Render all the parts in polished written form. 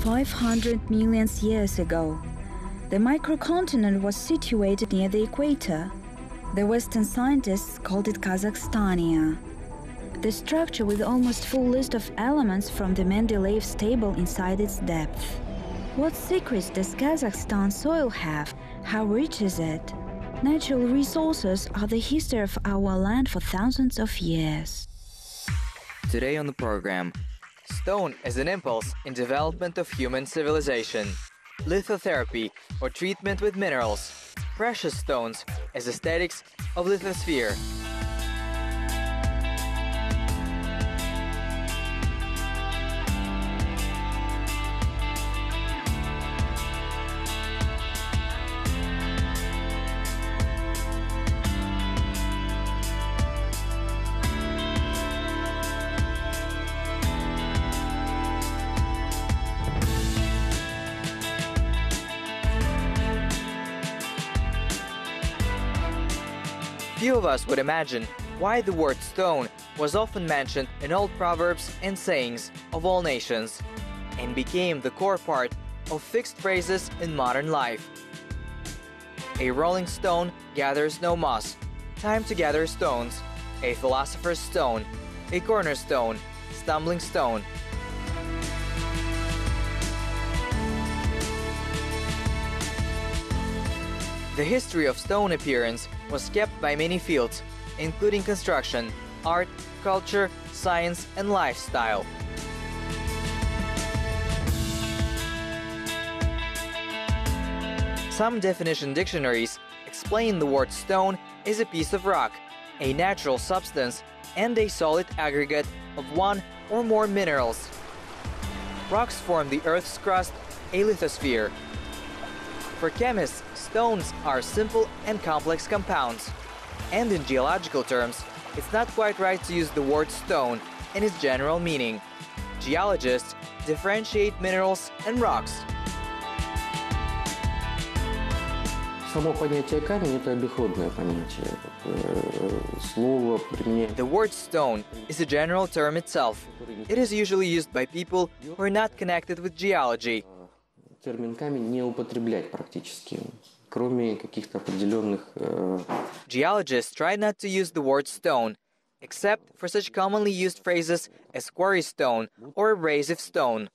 500 million years ago. The microcontinent was situated near the equator. The Western scientists called it Kazakhstania. The structure with almost full list of elements from the Mendeleev's table inside its depth. What secrets does Kazakhstan soil have? How rich is it? Natural resources are the history of our land for thousands of years. Today on the program, stone as an impulse in development of human civilization, lithotherapy or treatment with minerals, precious stones as aesthetics of lithosphere. Few of us would imagine why the word stone was often mentioned in old proverbs and sayings of all nations, and became the core part of fixed phrases in modern life. A rolling stone gathers no moss. Time to gather stones. A philosopher's stone. A cornerstone. Stumbling stone. The history of stone appearance was kept by many fields, including construction, art, culture, science, and lifestyle. Some definition dictionaries explain the word stone as a piece of rock, a natural substance, and a solid aggregate of one or more minerals. Rocks form the Earth's crust, a lithosphere. For chemists, stones are simple and complex compounds. And in geological terms, it's not quite right to use the word stone in its general meaning. Geologists differentiate minerals and rocks. Само понятие камень – это обиходное понятие. Слово применяется. The word stone is a general term itself. It is usually used by people who are not connected with geology. Термин камень не употреблять практически, кроме каких-то определенных. Geologists try not to use the word stone, except for such commonly used phrases as quarry stone or abrasive stone.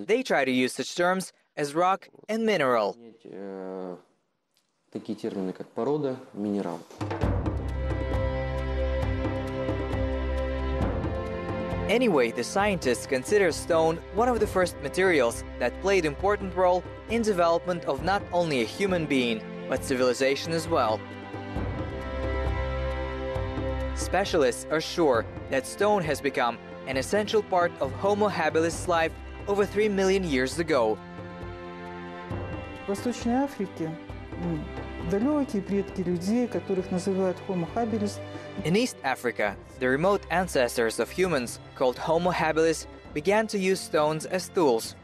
They try to use such terms as rock and mineral. Такие термины, как порода, минерал. Anyway, the scientists consider stone one of the first materials that played an important role in development of not only a human being, but civilization as well. Specialists are sure that stone has become an essential part of Homo habilis' life over 3 million years ago. В Восточной Африке далекие предки людей, которых называют Homo habilis. In East Africa, the remote ancestors of humans, called Homo habilis, began to use stones as tools.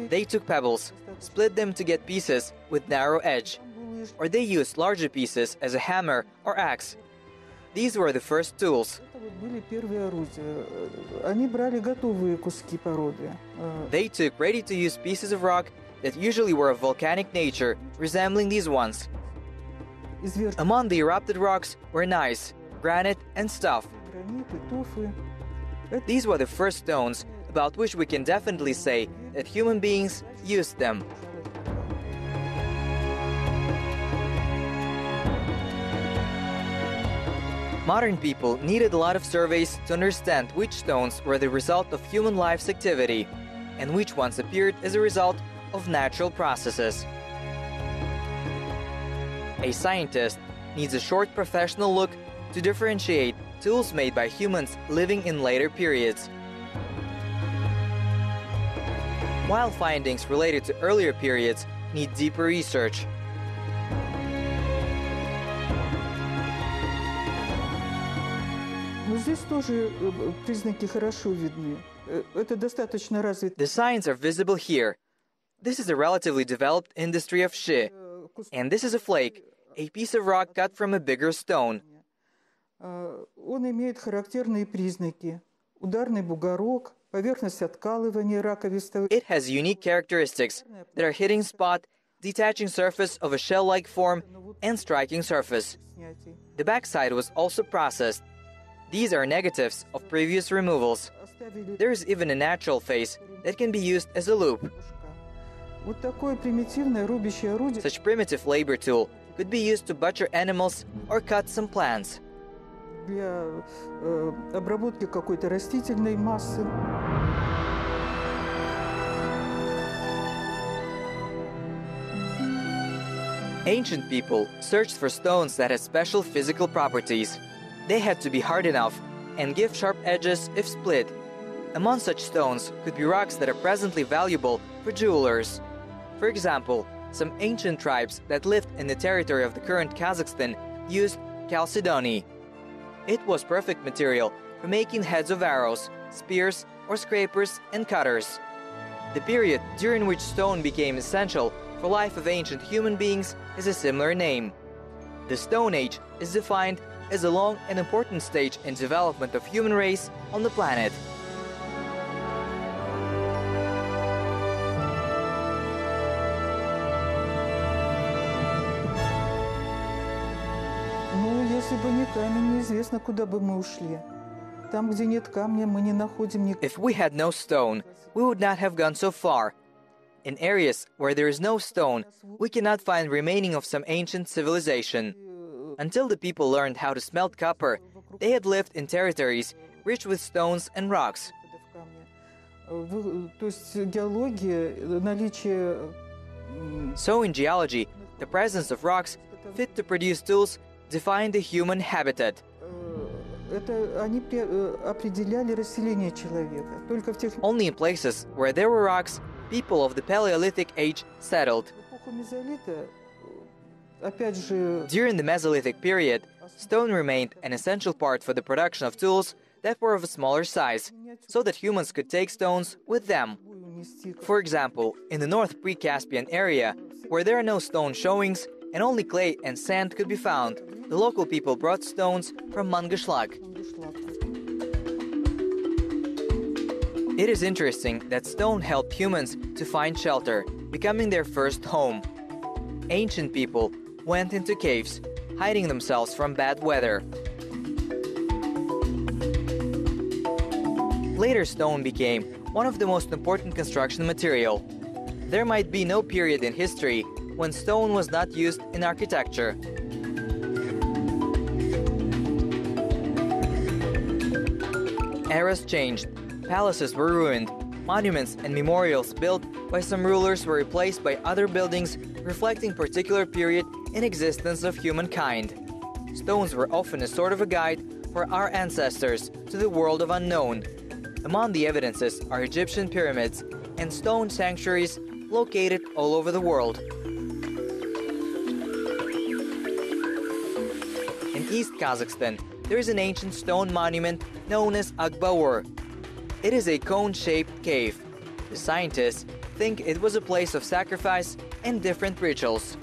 They took pebbles, split them to get pieces with narrow edge, or they used larger pieces as a hammer or axe. These were the first tools. They took ready-to-use pieces of rock that usually were of volcanic nature, resembling these ones. Among the erupted rocks were gneiss, granite, and stuff. These were the first stones about which we can definitely say that human beings used them. Modern people needed a lot of surveys to understand which stones were the result of human life's activity and which ones appeared as a result of natural processes. A scientist needs a short professional look to differentiate tools made by humans living in later periods. While findings related to earlier periods need deeper research. The signs are visible here. This is a relatively developed industry of Shi, and this is a flake, a piece of rock cut from a bigger stone. Он имеет характерные признаки. Ударный бугорок, Поверхность откалывания раковистого. It has unique characteristics that are hitting spot, detaching surface of a shell-like form, and striking surface. снятий. The backside was also processed. These are negatives of previous removals. Оставили There is even a natural face that can be used as a loop. ушка. Вот такое примитивное рубящее орудие Such primitive labor tool could be used to butcher animals or cut some plants. для обработки какой-то растительной массы. Ancient people searched for stones that had special physical properties. They had to be hard enough and give sharp edges if split. Among such stones could be rocks that are presently valuable for jewelers. For example, some ancient tribes that lived in the territory of the current Kazakhstan used chalcedony. It was perfect material for making heads of arrows, spears, or scrapers and cutters. The period during which stone became essential for life of ancient human beings is a similar name. The Stone Age is defined as a long and important stage in development of human race on the planet. Ну, если бы не камень, неизвестно, куда бы мы ушли. Там, где нет камня, мы не находим ни... If we had no stone, we would not have gone so far. In areas where there is no stone, we cannot find remaining of some ancient civilization. Until the people learned how to smelt copper, they had lived in territories rich with stones and rocks. То есть геология, наличие... So in geology, the presence of rocks fit to produce tools define the human habitat. Это они определяли расселение человека. Только в тех... Only in places where there were rocks, people of the Paleolithic age settled. В эпоху мезолита, опять же... During the Mesolithic period, stone remained an essential part for the production of tools that were of a smaller size, so that humans could take stones with them. For example, in the North Pre-Caspian area, where there are no stone showings and only clay and sand could be found, the local people brought stones from Mangashlag. It is interesting that stone helped humans to find shelter, becoming their first home. Ancient people went into caves, hiding themselves from bad weather. Later, stone became one of the most important construction material. There might be no period in history when stone was not used in architecture. Eras changed, palaces were ruined, monuments and memorials built by some rulers were replaced by other buildings reflecting particular period in existence of humankind. Stones were often a sort of a guide for our ancestors to the world of unknown. Among the evidences are Egyptian pyramids and stone sanctuaries located all over the world. In East Kazakhstan, there is an ancient stone monument known as Akbaur. It is a cone-shaped cave. The scientists think it was a place of sacrifice and different rituals.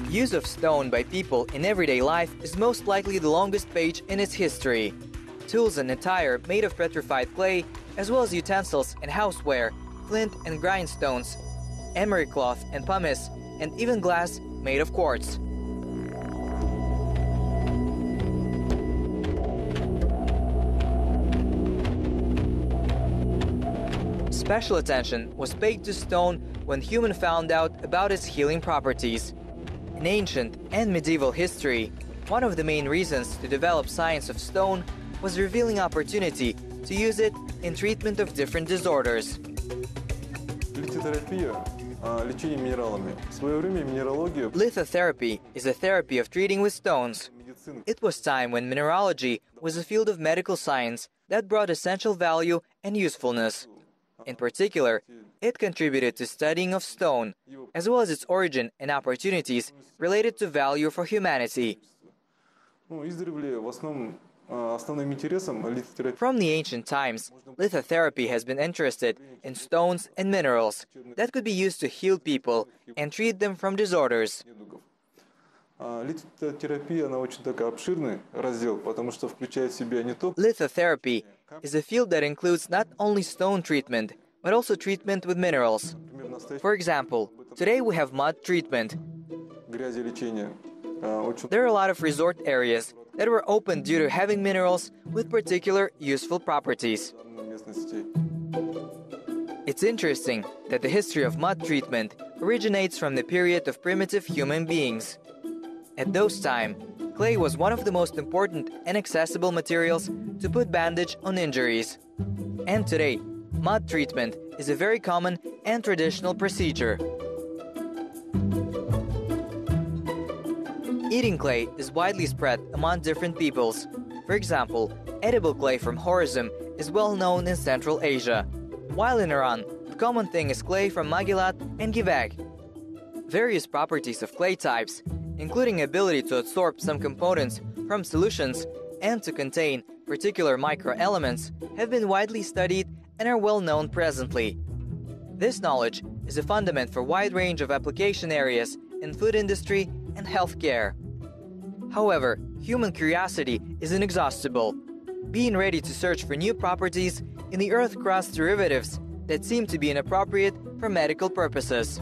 Use of stone by people in everyday life is most likely the longest page in its history. Tools and attire made of petrified clay, as well as utensils and houseware, flint and grindstones, emery cloth and pumice, and even glass made of quartz. Special attention was paid to stone when humans found out about its healing properties. In ancient and medieval history, one of the main reasons to develop science of stone was revealing opportunity to use it in treatment of different disorders. Lithotherapy is a therapy of treating with stones. It was time when mineralogy was a field of medical science that brought essential value and usefulness. In particular, it contributed to studying of stone, as well as its origin and opportunities related to value for humanity. From the ancient times, lithotherapy has been interested in stones and minerals that could be used to heal people and treat them from disorders. Литотерапия, она очень такой обширный раздел, потому что включает в себя не только Lithotherapy is a field that includes not only stone treatment, but also treatment with minerals. For example, today we have mud treatment. грязелечение. There are a lot of resort areas that were opened due to having minerals with particular useful properties. Местностей. It's interesting that the history of mud treatment originates from the period of primitive human beings. At those time, clay was one of the most important and accessible materials to put bandage on injuries. And today, mud treatment is a very common and traditional procedure. Eating clay is widely spread among different peoples. For example, edible clay from Khorasan is well known in Central Asia, while in Iran, the common thing is clay from Magelat and Jibek. Various properties of clay types, including ability to absorb some components from solutions and to contain particular microelements, have been widely studied and are well known presently. This knowledge is a fundament for a wide range of application areas in food industry and healthcare. However, human curiosity is inexhaustible, being ready to search for new properties in the earth crust derivatives that seem to be inappropriate for medical purposes.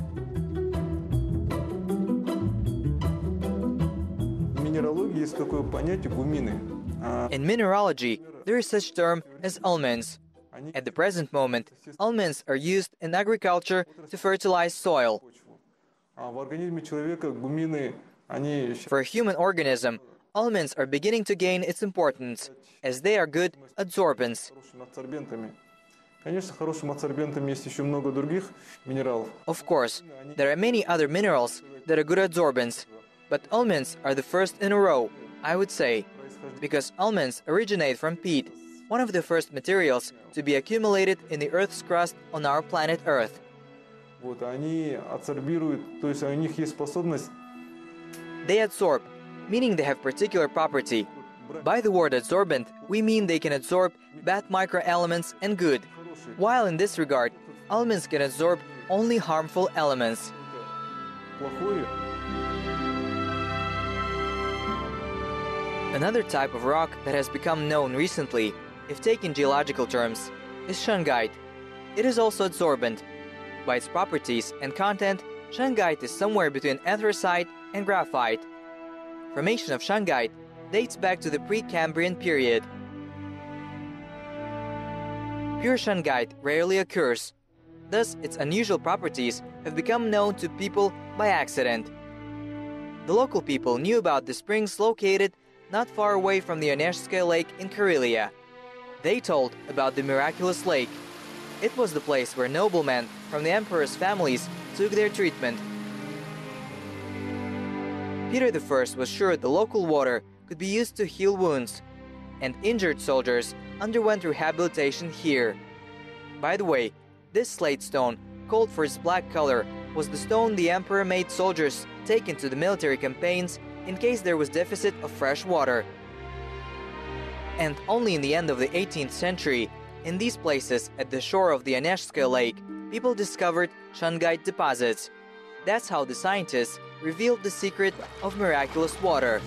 В минералогии есть такое понятие гумины. In mineralogy, there is such term as almonds. At the present moment, almonds are used in agriculture to fertilize soil. В организме человека гумины, они For a human organism, almonds are beginning to gain its importance, as they are good adsorbents. хорошими адсорбентами. Конечно, хорошим адсорбентом есть еще много других минералов. Of course, there are many other minerals that are good adsorbents, but almonds are the first in a row, I would say, because almonds originate from peat, one of the first materials to be accumulated in the Earth's crust on our planet Earth. Вот, они адсорбируют, то есть у них есть способность They adsorb, meaning they have particular property. By the word adsorbent, we mean they can absorb bad microelements and good, while in this regard, almonds can absorb only harmful elements. плохое. Another type of rock that has become known recently, if taken geological terms, is shungite. It is also adsorbent. By its properties and content, shungite is somewhere between anthracite and graphite. Formation of shungite dates back to the Precambrian period. Pure shungite rarely occurs. Thus, its unusual properties have become known to people by accident. The local people knew about the springs located not far away from the Onezhskaya Lake in Karelia. They told about the miraculous lake. It was the place where noblemen from the emperor's families took their treatment. Peter I was sure the local water could be used to heal wounds, and injured soldiers underwent rehabilitation here. By the way, this slate stone, called for its black color, was the stone the emperor made soldiers take into the military campaigns in case there was deficit of fresh water. And only in the end of the 18th century, in these places at the shore of the Onezhskaya Lake, people discovered shungite deposits. That's how the scientists revealed the secret of miraculous water.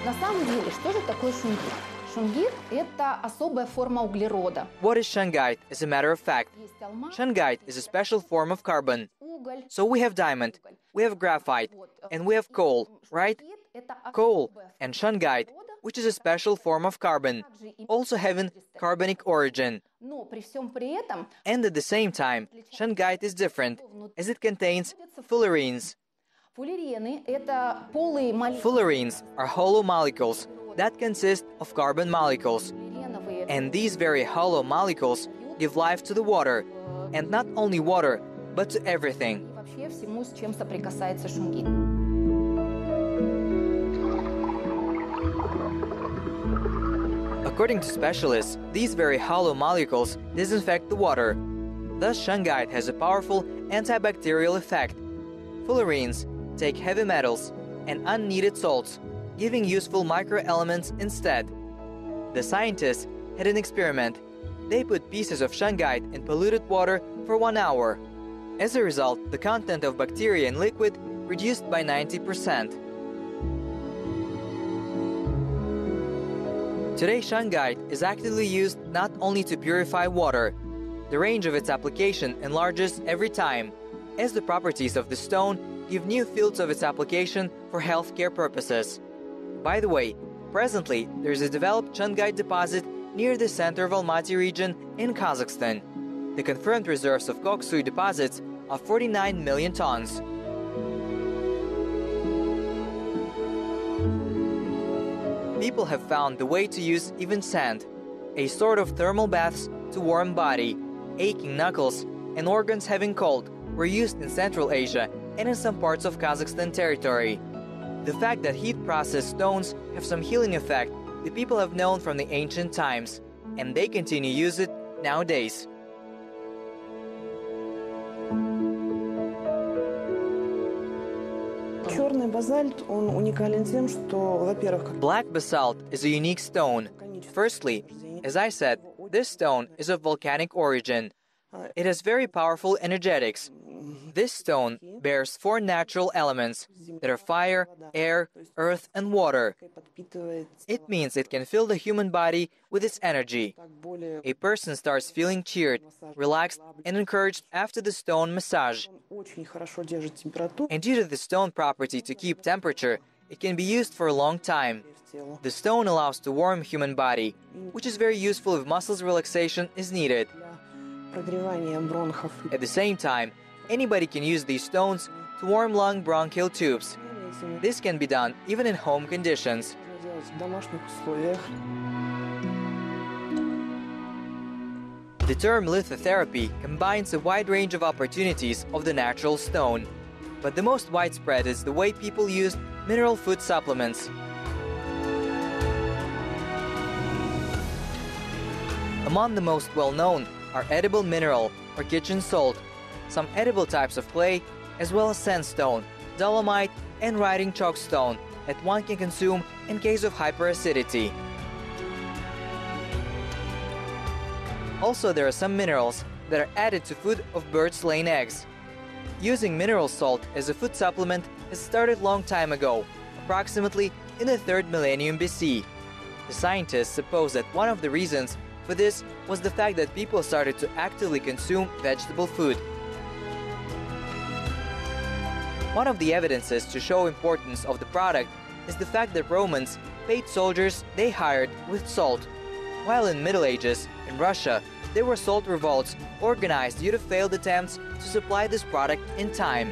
На самом деле, что же такое шунгит? Шунгит – это особая форма углерода. What is shungite, as a matter of fact? Есть алмаз, Shungite is a special form of carbon. уголь. So we have diamond, we have graphite, and we have coal, right? Шунгит – это Coal особая and shungite, which is a special form of carbon, also having carbonic origin. Но при всем при этом And at the same time, shungite is different, as it contains fullerenes. фуллерены – это полые молекулы. Fullerenes are hollow molecules that consist of carbon molecules. Фуллереновые And these very hollow molecules give life to the water, and not only water, but to everything. и вообще всему, с чем соприкасается шунгит. According to specialists, these very hollow molecules disinfect the water. Thus, shungite has a powerful antibacterial effect. Fullerenes take heavy metals and unneeded salts, giving useful microelements instead. The scientists had an experiment. They put pieces of shungite in polluted water for 1 hour. As a result, the content of bacteria in liquid reduced by 90%. Today, shungite is actively used not only to purify water. The range of its application enlarges every time, as the properties of the stone give new fields of its application for healthcare purposes. By the way, presently there is a developed shungite deposit near the center of Almaty region in Kazakhstan. The confirmed reserves of Koksui deposits are 49 million tons. People have found the way to use even sand, a sort of thermal baths to warm body. Aching knuckles and organs having cold were used in Central Asia and in some parts of Kazakhstan territory. The fact that heat-processed stones have some healing effect, the people have known from the ancient times, and they continue to use it nowadays. Black basalt is a unique stone. Firstly, as I said, this stone is of volcanic origin. It has very powerful energetics. This stone bears 4 natural elements that are fire, air, earth, and water. It means it can fill the human body with its energy. A person starts feeling cheered, relaxed, and encouraged after the stone massage. And due to the stone property to keep temperature, it can be used for a long time. The stone allows to warm human body, which is very useful if muscles relaxation is needed. At the same time, anybody can use these stones to warm lung bronchial tubes. This can be done even in home conditions. The term lithotherapy combines a wide range of opportunities of the natural stone, but the most widespread is the way people use mineral food supplements. Among the most well-known are edible mineral or kitchen salt, some edible types of clay, as well as sandstone, dolomite, and writing chalk stone that one can consume in case of hyperacidity. Also, there are some minerals that are added to food of birds laying eggs. Using mineral salt as a food supplement has started long time ago, approximately in the 3rd millennium BC. The scientists suppose that one of the reasons for this was the fact that people started to actively consume vegetable food. One of the evidences to show importance of the product is the fact that Romans paid soldiers they hired with salt, while in Middle Ages, in Russia, there were salt revolts organized due to failed attempts to supply this product in time.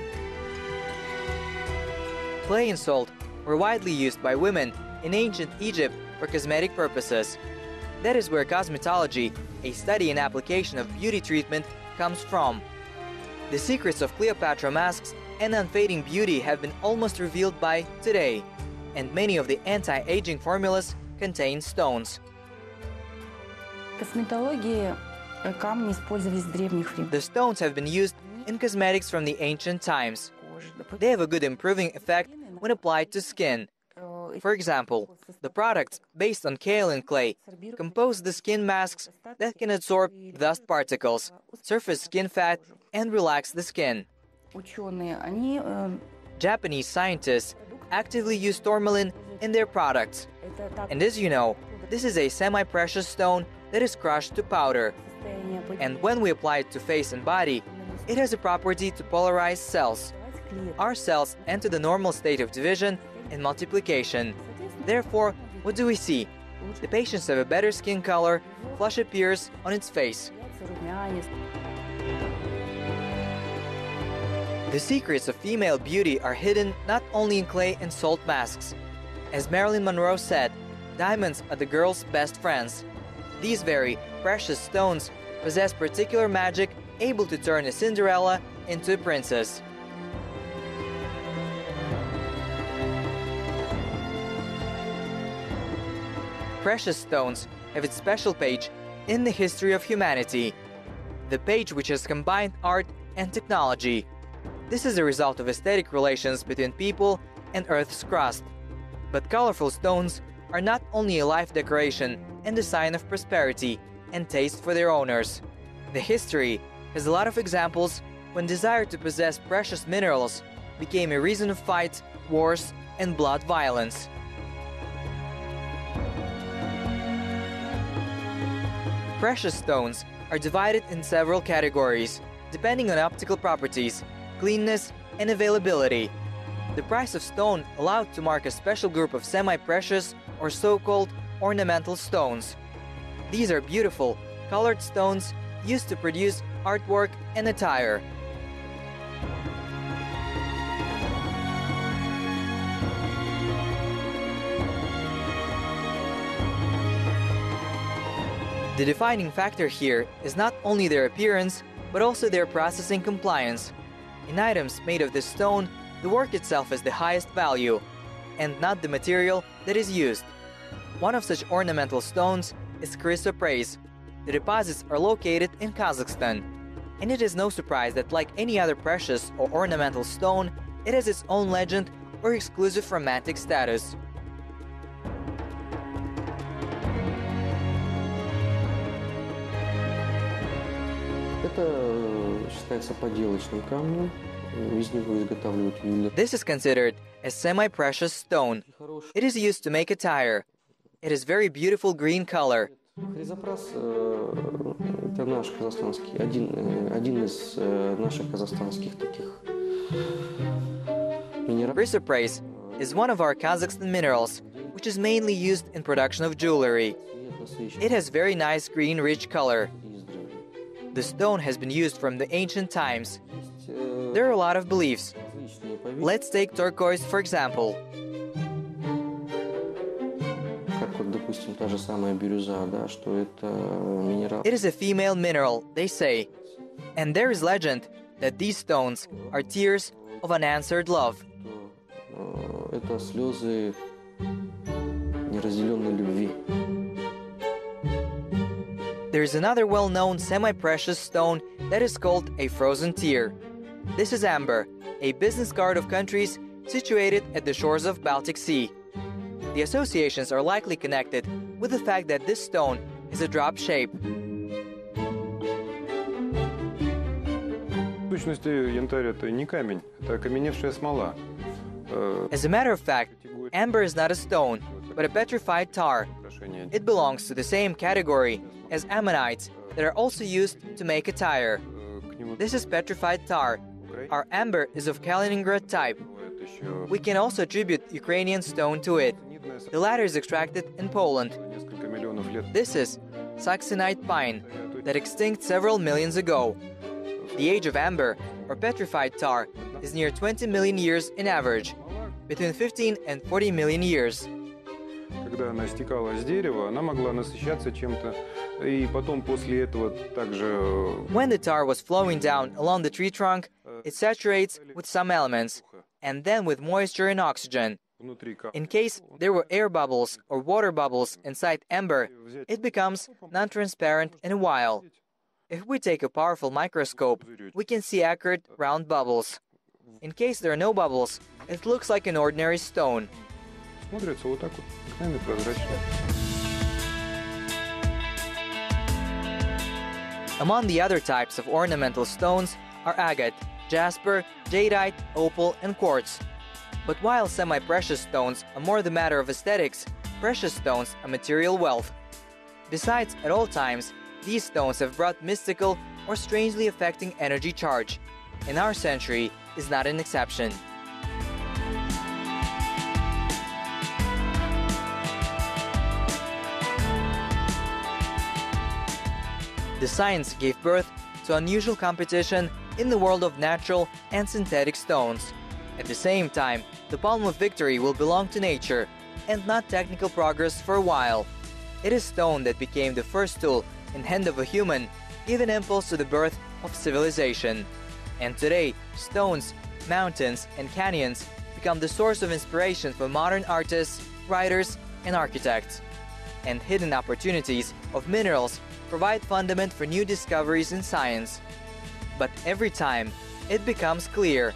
Clay and salt were widely used by women in ancient Egypt for cosmetic purposes. That is where cosmetology, a study and application of beauty treatment, comes from. The secrets of Cleopatra masks and unfading beauty have been almost revealed by today, and many of the anti-aging formulas contain stones. The stones have been used in cosmetics from the ancient times. They have a good improving effect when applied to skin. For example, the products based on kaolin clay compose the skin masks that can absorb dust particles, surface skin fat, and relax the skin. Japanese scientists actively use tourmaline in their products. And as you know, this is a semi-precious stone that is crushed to powder. And when we apply it to face and body, it has a property to polarize cells. Our cells enter the normal state of division and multiplication. Therefore, what do we see? The patients have a better skin color, flush appears on its face. The secrets of female beauty are hidden not only in clay and salt masks. As Marilyn Monroe said, diamonds are the girl's best friends. These very precious stones possess particular magic able to turn a Cinderella into a princess. Precious stones have its special page in the history of humanity, the page which has combined art and technology. This is a result of aesthetic relations between people and Earth's crust. But colorful stones are not only a life decoration and a sign of prosperity and taste for their owners. The history has a lot of examples when desire to possess precious minerals became a reason of fights, wars, and blood violence. Precious stones are divided in several categories, depending on optical properties, cleanness, and availability. The price of stone allowed to mark a special group of semi-precious or so-called ornamental stones. These are beautiful, colored stones used to produce artwork and attire. The defining factor here is not only their appearance, but also their processing compliance. In items made of this stone, the work itself is the highest value, and not the material that is used. One of such ornamental stones is chrysoprase. The deposits are located in Kazakhstan, and it is no surprise that, like any other precious or ornamental stone, it has its own legend or exclusive romantic status. Это считается поделочным камнем, из него изготавливают ювелир. This is considered a semi-precious stone. It is used to make attire. It is very beautiful green color. Хризопраз это наш казахстанский, один из наших казахстанских таких минералов. Chrysoprase is one of our Kazakhstan minerals, which is mainly used in production of jewelry. It has very nice green rich color. The stone has been used from the ancient times. There are a lot of beliefs. Let's take turquoise for example. Как вот, допустим, та же самая бирюза, да, что это минерал. It is a female mineral, they say. And there is legend that these stones are tears of unanswered love. Это слезы неразделенной любви. There is another well-known semi-precious stone that is called a frozen tear. This is amber, a business card of countries situated at the shores of Baltic Sea. The associations are likely connected with the fact that this stone is a drop shape. В сущности, янтарь это не камень, это окаменевшая смола. As a matter of fact, amber is not a stone, but a petrified tar. It belongs to the same category as ammonites that are also used to make attire. This is petrified tar. Our amber is of Kaliningrad type. We can also attribute Ukrainian stone to it. The latter is extracted in Poland. This is Saxonite pine that extinct several millions ago. The age of amber, or petrified tar, is near 20 million years in average, between 15 and 40 million years. Когда она стекала с дерева, она могла насыщаться чем-то, и потом после этого также... When the tar was flowing down along the tree trunk, it saturates with some elements, and then with moisture and oxygen. In case there were air bubbles or water bubbles inside amber, it becomes non-transparent in a while. If we take a powerful microscope, we can see accurate round bubbles. In case there are no bubbles, it looks like an ordinary stone. Смотрится вот так вот, обыкновенно прозрачно. Among the other types of ornamental stones are agate, jasper, jadeite, opal, and quartz. But while semi-precious stones are more the matter of aesthetics, precious stones are material wealth. Besides, at all times, these stones have brought mystical or strangely affecting energy charge, and our century is not an exception. The science gave birth to unusual competition in the world of natural and synthetic stones. At the same time, the palm of victory will belong to nature and not technical progress for a while. It is stone that became the first tool in hand of a human, giving impulse to the birth of civilization. And today, stones, mountains, and canyons become the source of inspiration for modern artists, writers, and architects. And hidden opportunities of minerals provide fundament for new discoveries in science. But every time, it becomes clear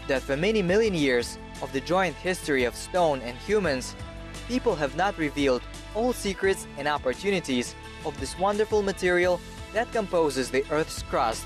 that for many million years of the joint history of stone and humans, people have not revealed all secrets and opportunities of this wonderful material that composes the Earth's crust.